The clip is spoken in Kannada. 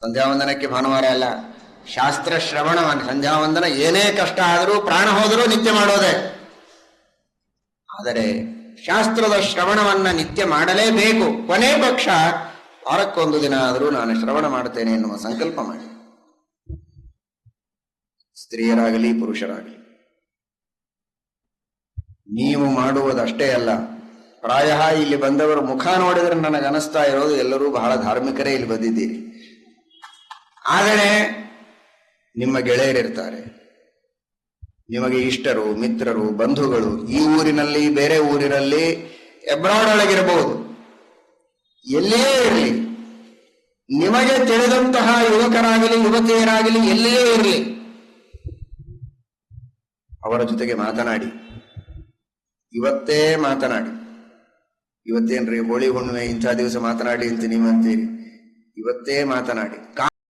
ಸಂಧ್ಯಾವಂದನಕ್ಕೆ ಭಾನುವಾರ ಅಲ್ಲ, ಶಾಸ್ತ್ರ ಶ್ರವಣ. ಸಂಧ್ಯಾವಂದನ ಏನೇ ಕಷ್ಟ ಆದರೂ ಪ್ರಾಣ ಹೋದರೂ ನಿತ್ಯ ಮಾಡೋದೆ. ಆದರೆ ಶಾಸ್ತ್ರದ ಶ್ರವಣವನ್ನ ನಿತ್ಯ ಮಾಡಲೇಬೇಕು. ಕೊನೆ ಪಕ್ಷ ವಾರಕ್ಕೊಂದು ದಿನ ಆದರೂ ನಾನು ಶ್ರವಣ ಮಾಡುತ್ತೇನೆ ಎನ್ನುವ ಸಂಕಲ್ಪ ಮಾಡಿ. ಸ್ತ್ರೀಯರಾಗಲಿ ಪುರುಷರಾಗಲಿ ನೀವು ಮಾಡುವುದಷ್ಟೇ ಅಲ್ಲ, ಪ್ರಾಯ ಇಲ್ಲಿ ಬಂದವರು ಮುಖ ನೋಡಿದರೆ ನನಗನಿಸ್ತಾ ಇರೋದು ಎಲ್ಲರೂ ಬಹಳ ಧಾರ್ಮಿಕರೇ ಇಲ್ಲಿ ಬಂದಿದ್ದೀರಿ. ಆದರೆ ನಿಮ್ಮ ಗೆಳೆಯರಿರ್ತಾರೆ, ನಿಮಗೆ ಇಷ್ಟರು, ಮಿತ್ರರು, ಬಂಧುಗಳು, ಈ ಊರಿನಲ್ಲಿ ಬೇರೆ ಊರಿನಲ್ಲಿ ಅಬ್ರಾಡ್ ಒಳಗಿರಬಹುದು, ಎಲ್ಲಿಯೇ ಇರಲಿ, ನಿಮಗೆ ತಿಳಿದಂತಹ ಯುವಕರಾಗಲಿ ಯುವತಿಯರಾಗಲಿ ಎಲ್ಲಿಯೇ ಇರಲಿ, ಅವರ ಜೊತೆಗೆ ಮಾತನಾಡಿ. ಇವತ್ತೇ ಮಾತನಾಡಿ. ಇವತ್ತೇನ್ರಿ ಹೋಳಿ ಹುಣ್ಣಿಮೆ ಇಂಥ ದಿವಸ ಮಾತನಾಡಿ ಅಂತ ನೀವಂತೀರಿ. ಇವತ್ತೇ ಮಾತನಾಡಿ.